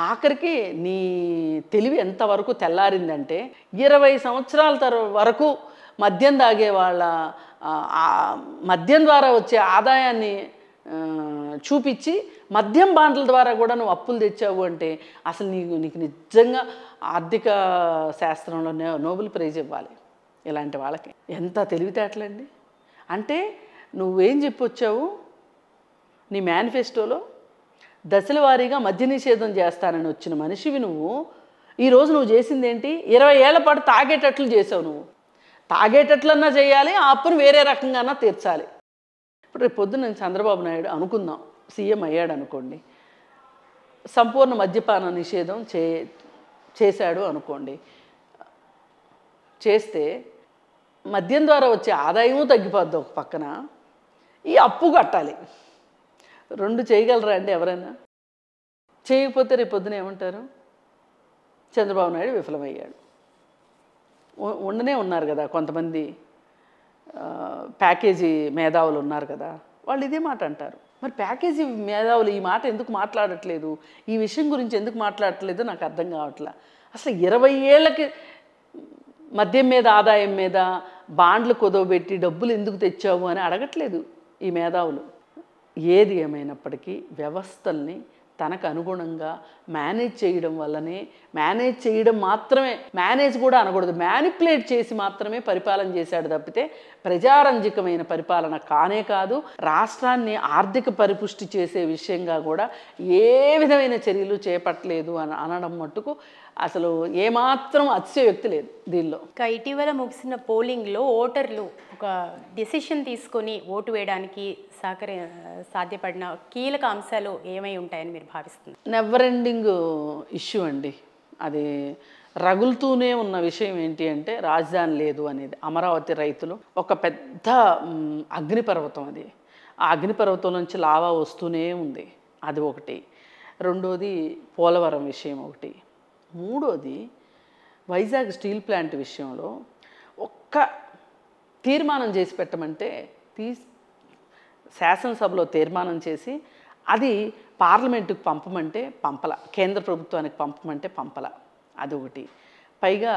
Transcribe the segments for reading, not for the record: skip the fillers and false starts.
ఆఖరికి నీ తెలివి ఎంతవరకు తెల్లారిందంటే 20 సంవత్సరాల వరకు మద్యం తాగే వాళ్ళ మద్యం ద్వారా వచ్చే ఆదాయాన్ని చూపించి మద్యం బాండ్ల ద్వారా కూడా నువ్వు అప్పులు తెచ్చావు అంటే అసలు నీకు నిజంగా ఆర్థిక శాస్త్రంలో నోబెల్ ప్రైజ్ ఇవ్వాలి ఇలాంటి వాళ్ళకి. ఎంత తెలివితేటలండి. అంటే నువ్వేం చెప్పొచ్చావు నీ మేనిఫెస్టోలో? దశల వారీగా మద్య నిషేధం చేస్తానని వచ్చిన మనిషివి నువ్వు. ఈరోజు నువ్వు చేసింది ఏంటి? 20 ఏళ్ల పాటు తాగేటట్లు చేసావు. నువ్వు తాగేటట్లన్నా చేయాలి, ఆ అప్పును వేరే రకంగానా తీర్చాలి. ఇప్పుడు రేపు పొద్దున్న చంద్రబాబు నాయుడు అనుకుందాం సీఎం అయ్యాడు అనుకోండి, సంపూర్ణ మద్యపాన నిషేధం చేశాడు అనుకోండి. చేస్తే మద్యం ద్వారా వచ్చే ఆదాయము తగ్గిపోద్ది ఒక పక్కన, ఈ అప్పు కట్టాలి. 2 చేయగలరా అండి ఎవరైనా? చేయకపోతే రేపు పొద్దున ఏమంటారు? చంద్రబాబు నాయుడు విఫలమయ్యాడు. ఉండనే ఉన్నారు కదా కొంతమంది ప్యాకేజీ మేధావులు ఉన్నారు కదా, వాళ్ళు ఇదే మాట అంటారు. మరి ప్యాకేజీ మేధావులు ఈ మాట ఎందుకు మాట్లాడట్లేదు, ఈ విషయం గురించి ఎందుకు మాట్లాడట్లేదో నాకు అర్థం కావట్లా. అసలు 20 ఏళ్ళకి మద్యం మీద ఆదాయం మీద బాండ్లు కుదవబెట్టి డబ్బులు ఎందుకు తెచ్చావు అని అడగట్లేదు ఈ మేధావులు. ఏది ఏమైనప్పటికీ వ్యవస్థల్ని తనకు అనుగుణంగా మేనేజ్ చేయడం వల్లనే, మేనేజ్ చేయడం మాత్రమే, మేనేజ్ కూడా అనకూడదు, మ్యానిపులేట్ చేసి మాత్రమే పరిపాలన చేశాడు తప్పితే ప్రజారంజకమైన పరిపాలన కానే కాదు. రాష్ట్రాన్ని ఆర్థిక పరిపుష్టి చేసే విషయంగా కూడా ఏ విధమైన చర్యలు చేపట్టలేదు అని అనడం మట్టుకు అసలు ఏమాత్రం అతిశయోక్తి లేదు దీనిలో. ఇటీవల ముగిసిన పోలింగ్లో ఓటర్లు ఒక డెసిషన్ తీసుకొని ఓటు వేయడానికి సాధ్యపడిన కీలక అంశాలు ఏమై ఉంటాయని మీరు భావిస్తున్నారు? నెవర్ ఎండింగ్ ఇష్యూ అండి అది. రగులుతూనే ఉన్న విషయం ఏంటి అంటే రాజధాని లేదు అనేది. అమరావతి రైతులు ఒక పెద్ద అగ్నిపర్వతం అది. ఆ అగ్నిపర్వతం నుంచి లావా వస్తూనే ఉంది, అది ఒకటి. రెండోది పోలవరం విషయం ఒకటి. మూడోది వైజాగ్ స్టీల్ ప్లాంట్ విషయంలో ఒక్క తీర్మానం చేసి పెట్టమంటే శాసనసభలో తీర్మానం చేసి అది పార్లమెంటుకు పంపమంటే పంపల, కేంద్ర ప్రభుత్వానికి పంపమంటే పంపల, అదొకటి. పైగా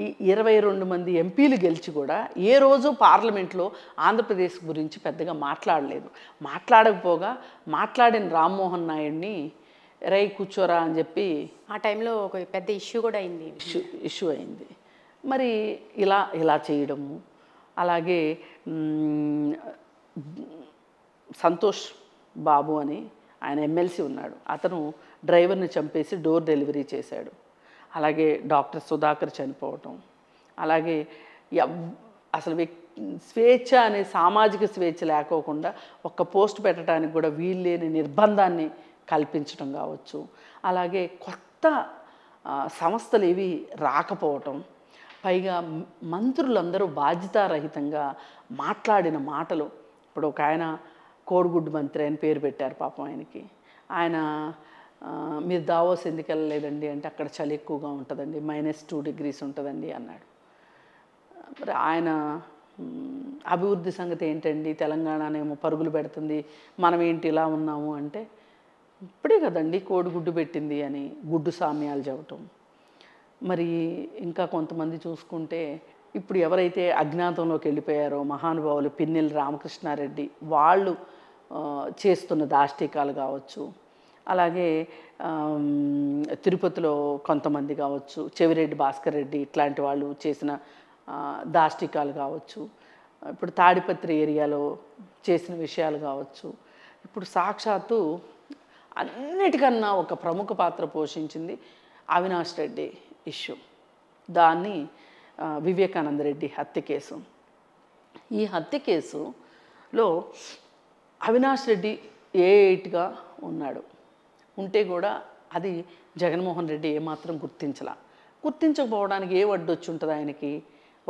ఈ 22 మంది ఎంపీలు గెలిచి కూడా ఏ రోజు పార్లమెంట్లో ఆంధ్రప్రదేశ్ గురించి పెద్దగా మాట్లాడలేదు. మాట్లాడకపోగా మాట్లాడిన రామ్మోహన్ నాయుడిని రై కూర్చోరా అని చెప్పి ఆ టైంలో ఒక పెద్ద ఇష్యూ కూడా అయింది. ఇష్యూ అయింది. మరి ఇలా చేయడము. అలాగే సంతోష్ బాబు అని ఆయన ఎమ్మెల్సీ ఉన్నాడు, అతను డ్రైవర్ని చంపేసి డోర్ డెలివరీ చేశాడు. అలాగే డాక్టర్ సుధాకర్ చనిపోవటం. అలాగే అసలు స్వేచ్ఛ అనే సామాజిక స్వేచ్ఛ లేకోకుండా ఒక్క పోస్ట్ పెట్టడానికి కూడా వీల్లేని నిర్బంధాన్ని కల్పించడం కావచ్చు. అలాగే కొత్త సంస్థలు ఏవి రాకపోవటం. పైగా మంత్రులందరూ బాధ్యతారహితంగా మాట్లాడిన మాటలు. ఇప్పుడు ఒక ఆయన కోడిగుడ్డు మంత్రి అని పేరు పెట్టారు పాపం ఆయనకి. ఆయన మీరు దావోస్ ఎందుకు వెళ్ళలేదండి అంటే అక్కడ చలి ఎక్కువగా ఉంటుందండి, -2 degrees ఉంటుందండి అన్నాడు. మరి ఆయన అభివృద్ధి సంగతి ఏంటండి, తెలంగాణనేమో పరుగులు పెడుతుంది, మనం ఏంటి ఇలా ఉన్నాము అంటే ఇప్పుడే కదండి కోడిగుడ్డు పెట్టింది అని గుడ్డు సామ్యాలు చెప్పటం. మరి ఇంకా కొంతమంది చూసుకుంటే ఇప్పుడు ఎవరైతే అజ్ఞాతంలోకి వెళ్ళిపోయారో మహానుభావులు పిన్నెల్లి రామకృష్ణారెడ్డి, వాళ్ళు చేస్తున్న దాష్టికాలు కావచ్చు. అలాగే తిరుపతిలో కొంతమంది కావచ్చు, చెవిరెడ్డి భాస్కర్ రెడ్డి ఇట్లాంటి వాళ్ళు చేసిన దాష్టికాలు కావచ్చు. ఇప్పుడు తాడిపత్రి ఏరియాలో చేసిన విషయాలు కావచ్చు. ఇప్పుడు సాక్షాత్తు అన్నిటికన్నా ఒక ప్రముఖ పాత్ర పోషించింది అవినాష్ రెడ్డి ఇష్యూ. దాన్ని వివేకానంద రెడ్డి హత్య కేసు. ఈ హత్య కేసులో అవినాష్ రెడ్డి A8గా ఉన్నాడు. ఉంటే కూడా అది జగన్మోహన్ రెడ్డి ఏమాత్రం గుర్తించకపోవడానికి ఏ వడ్డొచ్చి ఉంటుంది ఆయనకి?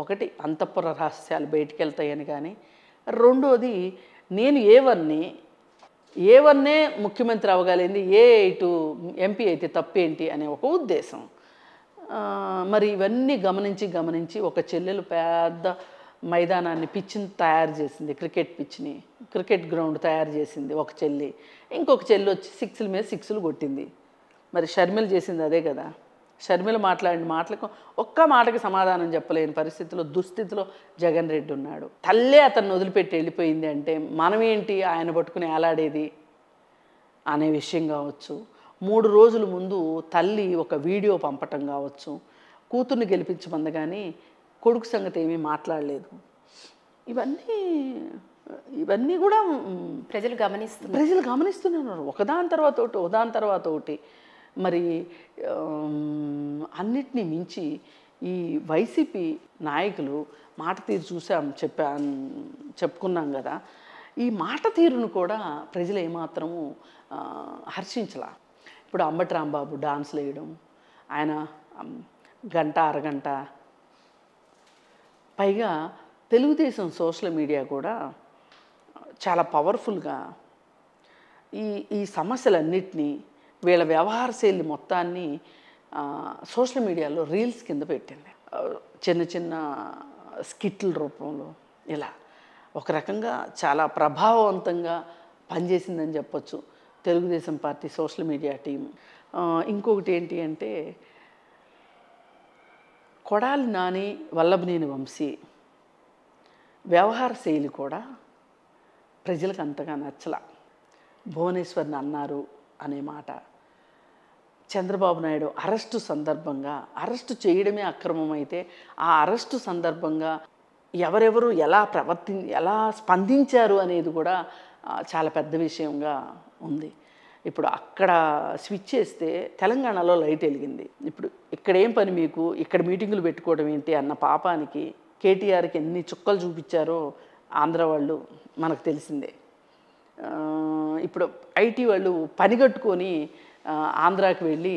ఒకటి అంతఃపుర రహస్యాలు బయటికి వెళ్తాయని, కానీ రెండోది నేను ఏ1నే ముఖ్యమంత్రి అవ్వగలిగింది, A8 ఎంపీ అయితే తప్పేంటి అనే ఒక ఉద్దేశం. మరి ఇవన్నీ గమనించి ఒక చెల్లెలు పెద్ద మైదానాన్ని పిచ్చిని తయారు చేసింది, క్రికెట్ గ్రౌండ్ తయారు చేసింది ఒక చెల్లి. ఇంకొక చెల్లి వచ్చి 6ల మీద 6లు కొట్టింది. మరి షర్మిల చేసింది అదే కదా. షర్మిల మాట్లాడిన మాటలకు ఒక్క మాటకి సమాధానం చెప్పలేని పరిస్థితిలో దుస్థితిలో జగన్ రెడ్డి ఉన్నాడు. తల్లే అతన్ని వదిలిపెట్టి వెళ్ళిపోయింది అంటే మనమేంటి ఆయన పట్టుకుని ఏలాడేది అనే విషయం కావచ్చు. 3 రోజుల ముందు తల్లి ఒక వీడియో పంపటం కావచ్చు. కూతుర్ని గెలిపించమంది కానీ కొడుకు సంగతి ఏమీ మాట్లాడలేదు. ఇవన్నీ కూడా ప్రజలు గమనిస్తున్నారు. ఒకదాని తర్వాత ఒకటి. మరి అన్నిటినీ మించి ఈ వైసీపీ నాయకులు మాట తీరు చెప్పుకున్నాం కదా. ఈ మాట తీరును కూడా ప్రజలు ఏమాత్రము హర్షించలా. ఇప్పుడు అంబటి రాంబాబు డాన్స్లు వేయడం, ఆయన గంట అరగంట, పైగా తెలుగుదేశం సోషల్ మీడియా కూడా చాలా పవర్ఫుల్గా ఈ సమస్యలన్నిటినీ, వీళ్ళ వ్యవహార శైలి మొత్తాన్ని సోషల్ మీడియాలో రీల్స్ కింద పెట్టింది. చిన్న చిన్న స్కిట్ల రూపంలో ఇలా ఒక రకంగా చాలా ప్రభావవంతంగా పనిచేసిందని చెప్పొచ్చు Telugu Desam party social media team. ఇంకొకటి ఏంటి అంటే, కొడాలి నాని, వల్లభనేని వంశీ వ్యవహార శైలి కూడా ప్రజలకు అంతగా నచ్చల. భువనేశ్వర్ని అన్నారు అనే మాట, చంద్రబాబు నాయుడు అరెస్టు సందర్భంగా, అరెస్టు చేయడమే అక్రమం అయితే ఆ అరెస్టు సందర్భంగా ఎవరెవరు ఎలా స్పందించారు అనేది కూడా చాలా పెద్ద విషయంగా ఉంది. ఇప్పుడు అక్కడ స్విచ్ చేస్తే తెలంగాణలో లైట్ వెలిగింది. ఇప్పుడు ఇక్కడ ఏం పని మీకు, ఇక్కడ మీటింగులు పెట్టుకోవడం ఏంటి అన్న పాపానికి కేటీఆర్కి ఎన్ని చుక్కలు చూపించారో ఆంధ్ర వాళ్ళు మనకు తెలిసిందే. ఇప్పుడు ఐటీ వాళ్ళు పనిగట్టుకొని ఆంధ్రాకి వెళ్ళి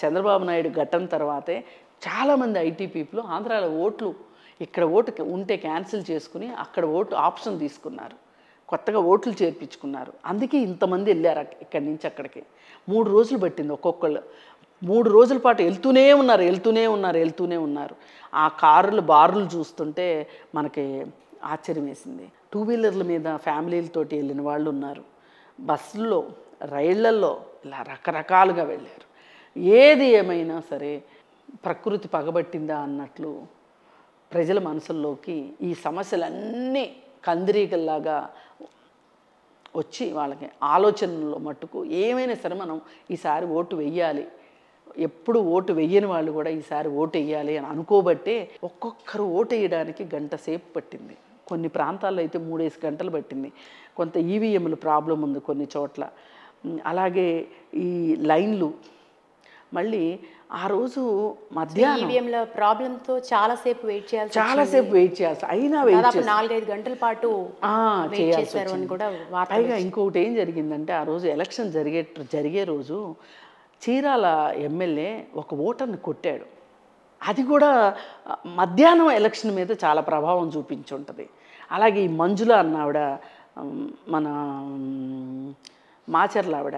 చంద్రబాబు నాయుడు ఘట్టం తర్వాతే చాలామంది ఐటీ పీపుల్ ఆంధ్రాలో ఓట్లు, ఇక్కడ ఓటు ఉంటే క్యాన్సిల్ చేసుకుని అక్కడ ఓటు ఆప్షన్ తీసుకున్నారు, కొత్తగా ఓట్లు చేర్పించుకున్నారు. అందుకే ఇంతమంది వెళ్ళారు ఇక్కడి నుంచి అక్కడికి. 3 రోజులు పట్టింది ఒక్కొక్కళ్ళు. 3 రోజుల పాటు వెళ్తూనే ఉన్నారు. ఆ బారులు చూస్తుంటే మనకి ఆశ్చర్యం వేసింది. 2 వీలర్ల మీద ఫ్యామిలీలతోటి వెళ్ళిన వాళ్ళు ఉన్నారు, బస్సుల్లో, రైళ్లల్లో ఇలా రకరకాలుగా వెళ్ళారు. ఏది ఏమైనా సరే ప్రకృతి పగబట్టిందా అన్నట్లు ప్రజల మనసుల్లోకి ఈ సమస్యలన్నీ కందిరీగల్లాగా వచ్చి వాళ్ళకి ఆలోచనలో మట్టుకు ఏమైనా సరే మనం ఈసారి ఓటు వెయ్యాలి, ఎప్పుడు ఓటు వెయ్యని వాళ్ళు కూడా ఈసారి ఓటు వేయాలి అని అనుకోబట్టే ఒక్కొక్కరు ఓటు వేయడానికి గంట సేపు పట్టింది. కొన్ని ప్రాంతాల్లో అయితే 3 గంటలు పట్టింది. కొంత ఈవీఎంలు ప్రాబ్లం ఉంది కొన్ని చోట్ల. అలాగే ఈ లైన్లు మళ్ళీ ఆ రోజు మధ్యాహ్నం ఈవీఎంల ప్రాబ్లంతో చాలాసేపు వెయిట్ చేయాల్సి, అయినా 4-5 గంటల పాటు చేశారు అని కూడా. పైగా ఇంకొకటి ఏం జరిగిందంటే, ఆ రోజు ఎలక్షన్ జరిగే రోజు చీరాల ఎమ్మెల్యే ఒక ఓటర్ని కొట్టాడు. అది కూడా మధ్యాహ్నం ఎలక్షన్ మీద చాలా ప్రభావం చూపించుంటుంది. అలాగే ఈ మంజుల అన్న ఆవిడ, మన మాచర్ల ఆవిడ,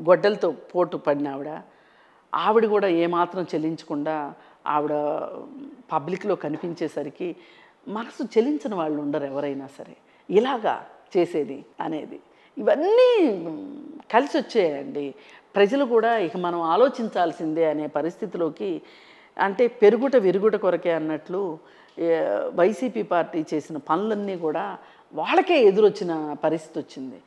గొడ్డలతో పోటు పడిన ఆవిడ కూడా ఏమాత్రం చెల్లించకుండా ఆవిడ పబ్లిక్లో కనిపించేసరికి మనసు చెల్లించని వాళ్ళు ఉండరు ఎవరైనా సరే. ఇలాగా చేసేది అనేది ఇవన్నీ కలిసి వచ్చాయండి. ప్రజలు కూడా ఇక మనం ఆలోచించాల్సిందే అనే పరిస్థితిలోకి, అంటే పెరుగుట విరుగుట కొరకే అన్నట్లు వైసీపీ పార్టీ చేసిన పనులన్నీ కూడా వాళ్ళకే ఎదురొచ్చిన పరిస్థితి వచ్చింది.